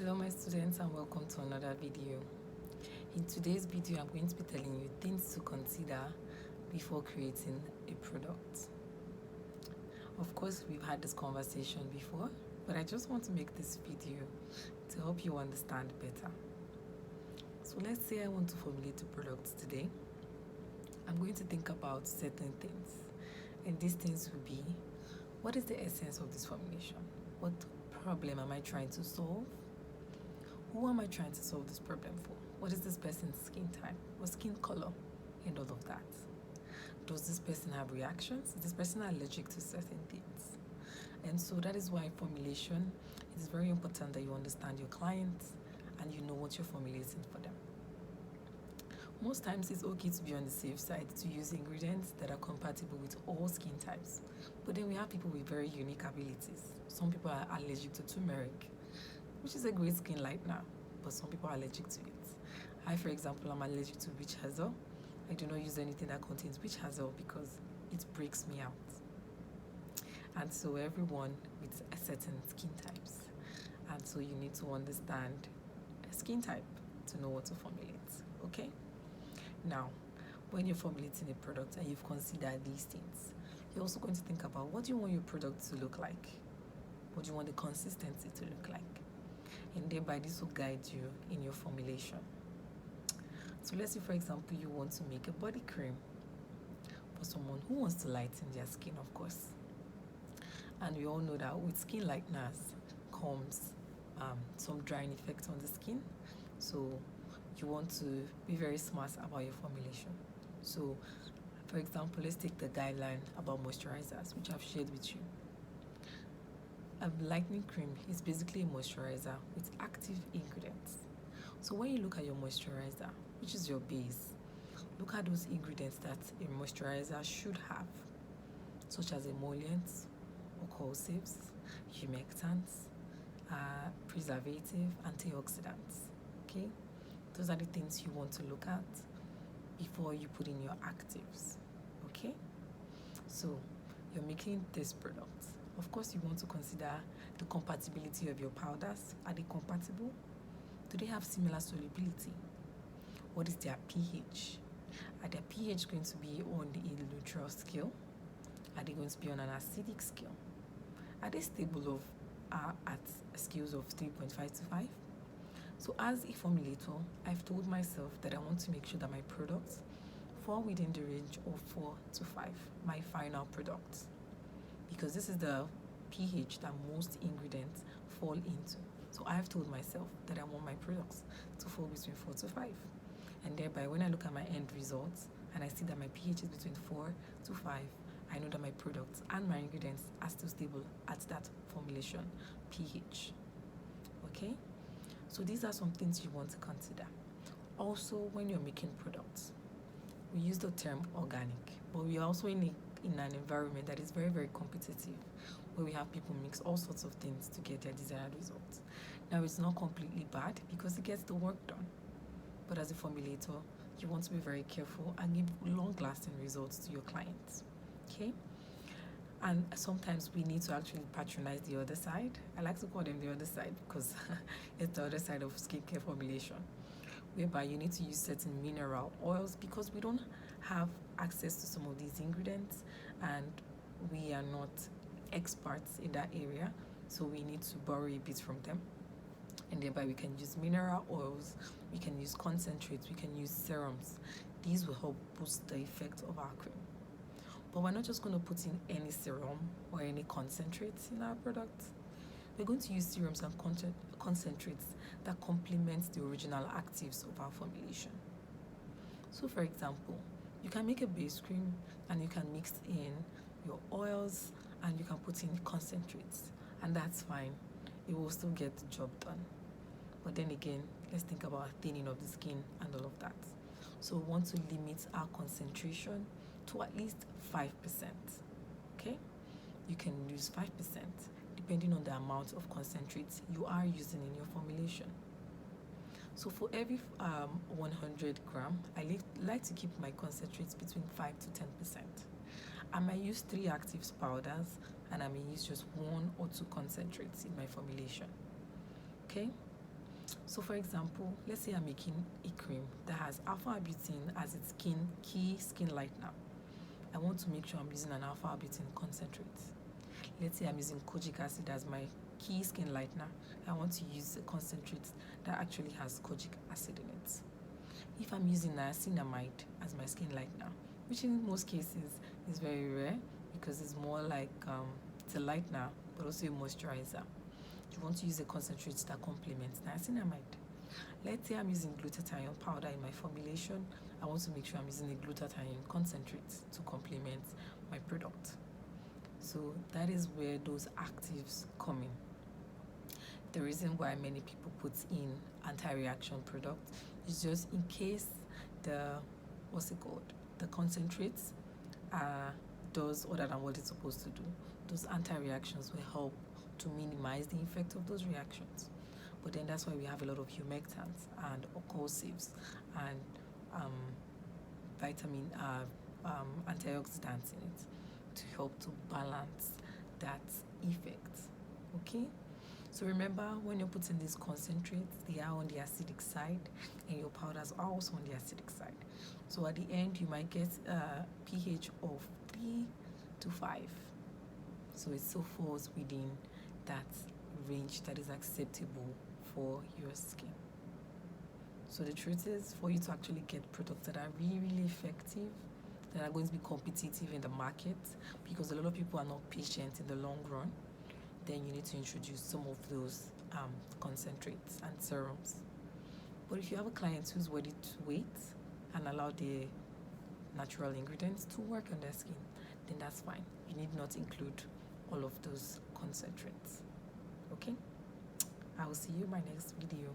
Hello my students and welcome to another video. In today's video I'm going to be telling you things to consider before creating a product. Of course we've had this conversation before, but I just want to make this video to help you understand better. So let's say I want to formulate a product today. I'm going to think about certain things, and these things will be: what is the essence of this formulation? What problem am I trying to solve? Who am I trying to solve this problem for? What is this person's skin type or skin color, and all of that? Does this person have reactions? Is this person allergic to certain things? And so that is why formulation, it is very important that you understand your clients and you know what you're formulating for them. Most times it's okay to be on the safe side to use ingredients that are compatible with all skin types. But then we have people with very unique abilities. Some people are allergic to turmeric, which is a great skin lightener, but some people are allergic to it. I, for example, am allergic to witch hazel. I do not use anything that contains witch hazel because it breaks me out. And so everyone with a certain skin types. And so you need to understand a skin type to know what to formulate, okay? Now, when you're formulating a product and you've considered these things, you're also going to think about what do you want your product to look like? What do you want the consistency to look like? And thereby this will guide you in your formulation. So let's say, for example, you want to make a body cream for someone who wants to lighten their skin, of course. And we all know that with skin lighteners comes some drying effect on the skin. So you want to be very smart about your formulation. So, for example, let's take the guideline about moisturizers, which I've shared with you. A lightening cream is basically a moisturizer with active ingredients. So when you look at your moisturizer, which is your base, look at those ingredients that a moisturizer should have, such as emollients, occlusives, humectants, preservative, antioxidants. Okay, those are the things you want to look at before you put in your actives. Okay, so you're making this product. Of course, you want to consider the compatibility of your powders. Are they compatible? Do they have similar solubility? What is their pH? Are their pH going to be on the neutral scale? Are they going to be on an acidic scale? Are they stable at scales of 3.5 to 5? So as a formulator, I've told myself that I want to make sure that my products fall within the range of 4 to 5, my final product. Because this is the pH that most ingredients fall into. So I've told myself that I want my products to fall between 4 to 5. And thereby, when I look at my end results and I see that my pH is between 4 to 5, I know that my products and my ingredients are still stable at that formulation pH. Okay? So these are some things you want to consider. Also, when you're making products, we use the term organic, but we are also in an environment that is very, very competitive, where we have people mix all sorts of things to get their desired results. Now, it's not completely bad because it gets the work done. But as a formulator, you want to be very careful and give long-lasting results to your clients. Okay? And sometimes we need to actually patronize the other side. I like to call them the other side because it's the other side of skincare formulation, whereby you need to use certain mineral oils because we don't have access to some of these ingredients and we are not experts in that area, so we need to borrow a bit from them. And thereby we can use mineral oils, we can use concentrates, we can use serums. These will help boost the effect of our cream. But we're not just going to put in any serum or any concentrates in our product. We're going to use serums and concentrates that complement the original actives of our formulation. So for example, you can make a base cream and you can mix in your oils and you can put in concentrates, and that's fine. It will still get the job done. But then again, let's think about thinning of the skin and all of that. So we want to limit our concentration to at least 5%. Okay? You can use 5% depending on the amount of concentrates you are using in your formulation. So for every 100 gram, I like to keep my concentrates between 5 to 10%. I might use 3 actives powders and I may use just 1 or 2 concentrates in my formulation. Okay? So for example, let's say I'm making a cream that has alpha-arbutin as its key skin lightener. I want to make sure I'm using an alpha-arbutin concentrate. Let's say I'm using kojic acid as my key skin lightener. I want to use a concentrate that actually has kojic acid in it. If I'm using niacinamide as my skin lightener, which in most cases is very rare because it's more like it's a lightener but also a moisturizer, you want to use a concentrate that complements niacinamide. Let's say I'm using glutathione powder in my formulation. I want to make sure I'm using a glutathione concentrate to complement my product. So that is where those actives come in. The reason why many people put in anti-reaction product is just in case the concentrates does other than what it's supposed to do. Those anti-reactions will help to minimize the effect of those reactions. But then that's why we have a lot of humectants and occlusives and antioxidants in it to help to balance that effect. Okay? So remember, when you're putting these concentrates, they are on the acidic side and your powders are also on the acidic side. So at the end, you might get a pH of 3 to 5. So it still falls within that range that is acceptable for your skin. So the truth is, for you to actually get products that are really, really effective, that are going to be competitive in the market, because a lot of people are not patient in the long run, then you need to introduce some of those concentrates and serums. But if you have a client who's ready to wait and allow the natural ingredients to work on their skin, then that's fine. You need not include all of those concentrates. Okay? I will see you in my next video.